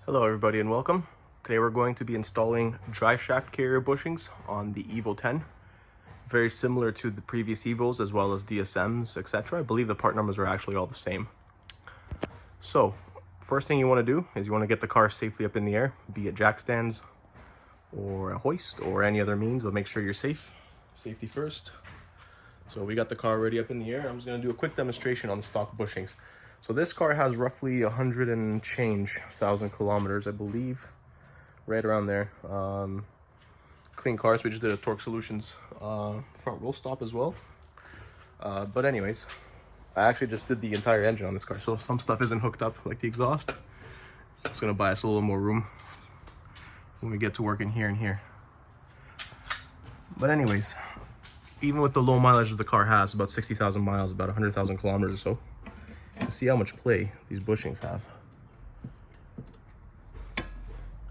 Hello everybody and welcome. Today we're going to be installing Driveshaft carrier bushings on the Evo 10. Very similar to the previous Evos as well as DSMs, etc. I believe the part numbers are actually all the same. So, first thing you want to do is you want to get the car safely up in the air, be it jack stands or a hoist or any other means, but make sure you're safe. Safety first. So we got the car already up in the air. I'm just going to do a quick demonstration on the stock bushings. So this car has roughly 100 and change thousand kilometers, I believe, right around there. Clean car, so we just did a Torque Solutions front roll stop as well. But anyways, I actually just did the entire engine on this car, so some stuff isn't hooked up, like the exhaust. It's gonna buy us a little more room when we get to work in here and here. But anyways, even with the low mileage that the car has, about 60,000 miles, about 100,000 kilometers or so, you can see how much play these bushings have.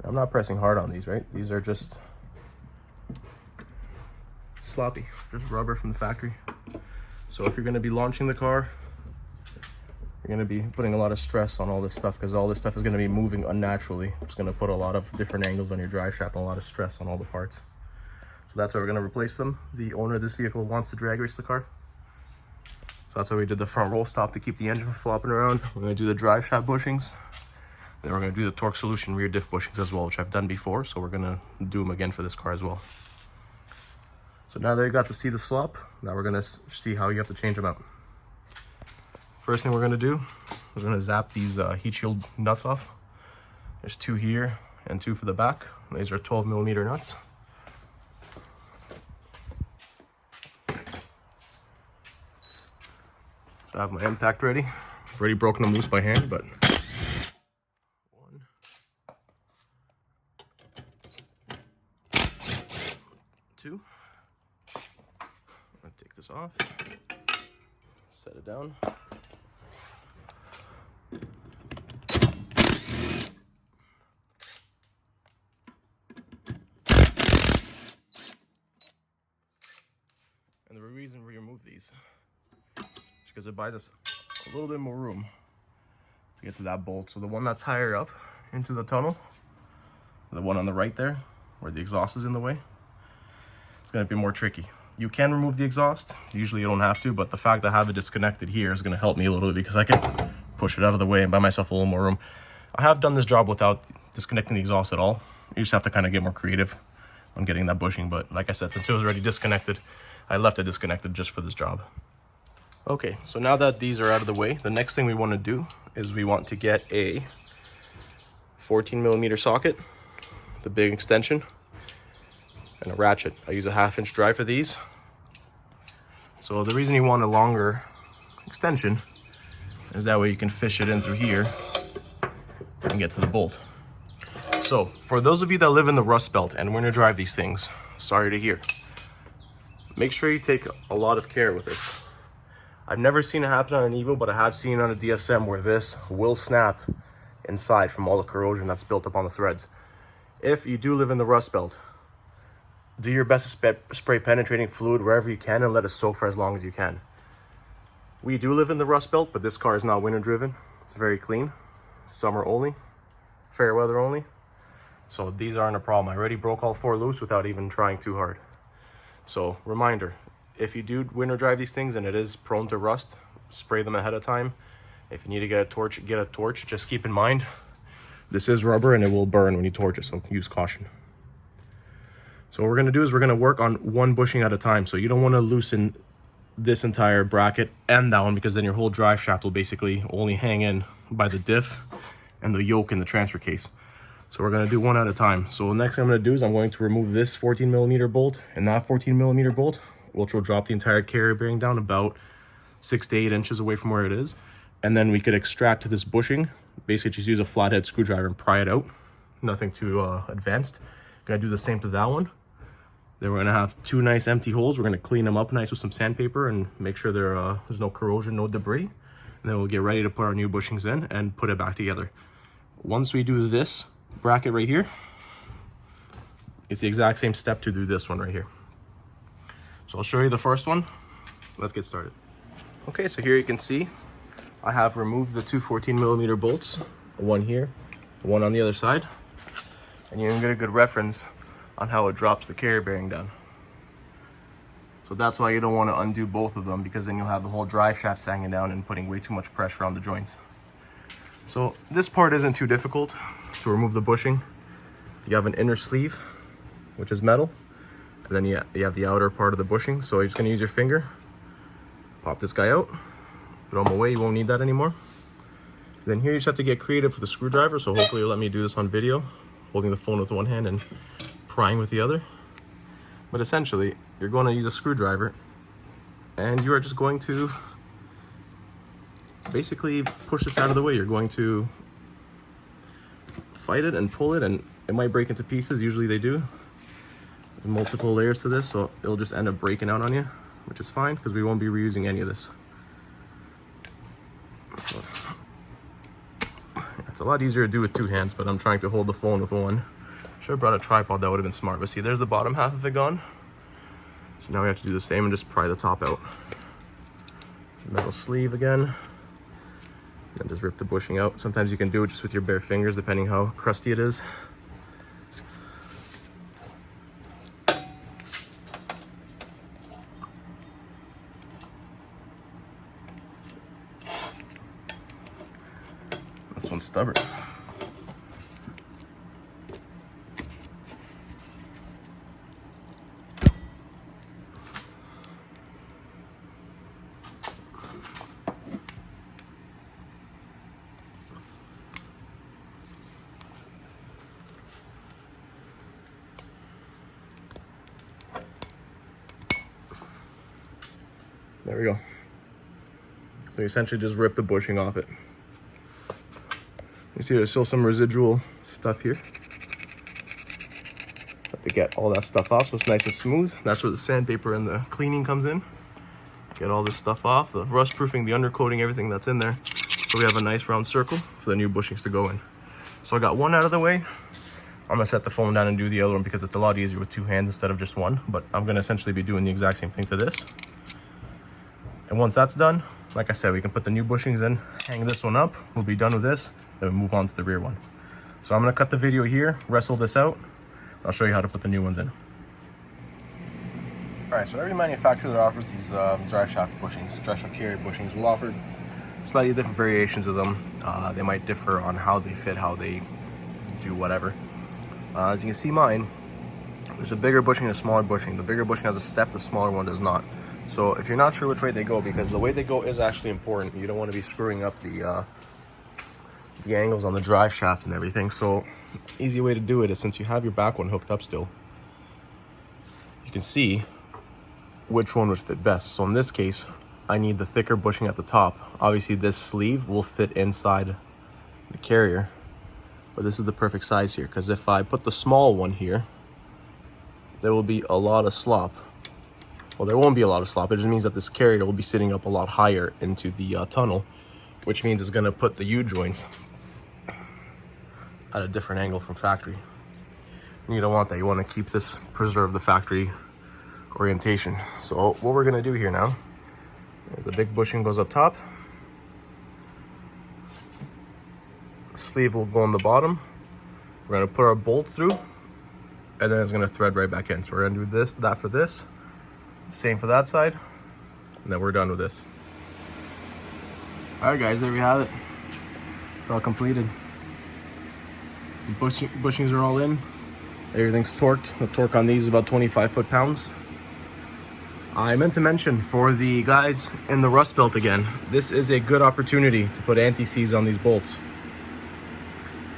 I'm not pressing hard on these, right? These are just sloppy, just rubber from the factory. So if you're going to be launching the car, you're going to be putting a lot of stress on all this stuff, because all this stuff is going to be moving unnaturally. It's going to put a lot of different angles on your drive shaft and a lot of stress on all the parts. So that's how we're going to replace them. The owner of this vehicle wants to drag race the car. So that's why we did the front roll stop, to keep the engine from flopping around. We're going to do the drive shaft bushings. Then we're going to do the Torque Solution rear diff bushings as well, which I've done before. So we're going to do them again for this car as well. So now that you got to see the swap, now we're going to see how you have to change them out. First thing we're going to do, we're going to zap these heat shield nuts off. There's 2 here and 2 for the back. These are 12mm nuts. I have my impact ready. I've already broken them loose by hand, but 1, 2. I'm gonna take this off, set it down. And the reason we remove these is because it buys us a little bit more room to get to that bolt. So the one that's higher up into the tunnel, the one on the right there, where the exhaust is in the way, it's going to be more tricky. You can remove the exhaust. Usually you don't have to, but the fact that I have it disconnected here is going to help me a little bit, because I can push it out of the way and buy myself a little more room. I have done this job without disconnecting the exhaust at all. You just have to kind of get more creative on getting that bushing. But like I said, since it was already disconnected, I left it disconnected just for this job. Okay, so now that these are out of the way, the next thing we want to do is we want to get a 14mm socket, the big extension, and a ratchet. I use a 1/2 inch drive for these. So the reason you want a longer extension is that way you can fish it in through here and get to the bolt. So for those of you that live in the Rust Belt and when you drive these things, sorry to hear, make sure you take a lot of care with this. I've never seen it happen on an Evo, but I have seen it on a DSM where this will snap inside from all the corrosion that's built up on the threads. If you do live in the Rust Belt, do your best to spray penetrating fluid wherever you can and let it soak for as long as you can. We do live in the Rust Belt, but this car is not winter driven. It's very clean, summer only, fair weather only. So these aren't a problem. I already broke all 4 loose without even trying too hard. So reminder, if you do winter drive these things and it is prone to rust, spray them ahead of time. If you need to get a torch, get a torch. Just keep in mind, this is rubber and it will burn when you torch it, so use caution. So what we're going to do is we're going to work on one bushing at a time. So you don't want to loosen this entire bracket and that one, because then your whole drive shaft will basically only hang in by the diff and the yoke in the transfer case. So we're going to do one at a time. So the next thing I'm going to do is I'm going to remove this 14mm bolt and that 14mm bolt, which will drop the entire carrier bearing down about 6 to 8 inches away from where it is. And then we could extract this bushing. Basically just use a flathead screwdriver and pry it out. Nothing too advanced. Gonna do the same to that one. Then we're gonna have 2 nice empty holes. We're gonna clean them up nice with some sandpaper and make sure there's no corrosion, no debris. And then we'll get ready to put our new bushings in and put it back together. Once we do this bracket right here, it's the exact same step to do this one right here. So I'll show you the first one. Let's get started. Okay, so here you can see I have removed the 2 14mm bolts, one here one on the other side, and you can get a good reference on how it drops the carrier bearing down. So that's why you don't want to undo both of them, because then you'll have the whole drive shaft sagging down and putting way too much pressure on the joints. So this part isn't too difficult to remove the bushing. You have an inner sleeve, which is metal, and then you have the outer part of the bushing. So you're just going to use your finger, pop this guy out, throw them away. You won't need that anymore. Then here you just have to get creative with the screwdriver. So hopefully you'll let me do this on video, holding the phone with one hand and prying with the other. But essentially, you're going to use a screwdriver, and you are just going to basically push this out of the way. You're going to fight it and pull it, and it might break into pieces. Usually they do. There's multiple layers to this, so it'll just end up breaking out on you, which is fine because we won't be reusing any of this. So, it's a lot easier to do with two hands, but I'm trying to hold the phone with one. Should have brought a tripod, that would have been smart. But see, there's the bottom half of it gone. So now we have to do the same and just pry the top out. Metal sleeve again. And just rip the bushing out. Sometimes you can do it just with your bare fingers, depending how crusty it is. This one's stubborn. There we go. So you essentially just rip the bushing off it. You see there's still some residual stuff here. Have to get all that stuff off so it's nice and smooth. That's where the sandpaper and the cleaning comes in. Get all this stuff off, the rust proofing, the undercoating, everything that's in there. So we have a nice round circle for the new bushings to go in. So I got one out of the way. I'm gonna set the phone down and do the other one because it's a lot easier with two hands instead of just one. But I'm gonna essentially be doing the exact same thing to this. And once that's done, like I said, we can put the new bushings in, hang this one up, we'll be done with this, then we move on to the rear one. So I'm gonna cut the video here, wrestle this out, I'll show you how to put the new ones in. All right, so every manufacturer that offers these drive shaft bushings, drive shaft carrier bushings, will offer slightly different variations of them. They might differ on how they fit, how they do whatever. As you can see mine, there's a bigger bushing and a smaller bushing. The bigger bushing has a step, the smaller one does not. So if you're not sure which way they go, because the way they go is actually important, you don't want to be screwing up the angles on the drive shaft and everything. So easy way to do it is, since you have your back one hooked up still, you can see which one would fit best. So in this case, I need the thicker bushing at the top. Obviously this sleeve will fit inside the carrier, but this is the perfect size here, because if I put the small one here, there will be a lot of slop. Well, there won't be a lot of slop. It just means that this carrier will be sitting up a lot higher into the tunnel, which means it's going to put the U-joints at a different angle from factory. And you don't want that. You want to keep this, preserve the factory orientation. So what we're going to do here now is the big bushing goes up top. The sleeve will go on the bottom. We're going to put our bolt through, and then it's going to thread right back in. So we're going to do this, that for this. Same for that side, and then we're done with this. All right, guys, there we have it. It's all completed. The bushings are all in. Everything's torqued. The torque on these is about 25 foot-pounds. I meant to mention, for the guys in the Rust Belt again, this is a good opportunity to put anti-seize on these bolts.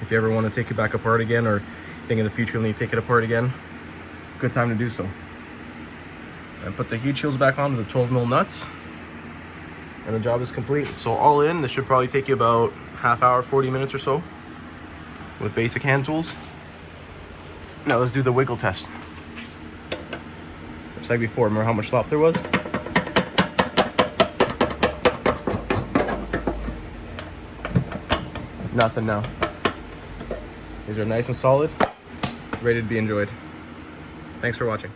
If you ever want to take it back apart again, or think in the future you'll need to take it apart again, good time to do so. And put the heat shields back on with the 12mm nuts, and the job is complete. So all in, this should probably take you about half hour, 40 minutes or so with basic hand tools. Now let's do the wiggle test. Just like before, remember how much slop there was? Nothing now. These are nice and solid, ready to be enjoyed. Thanks for watching.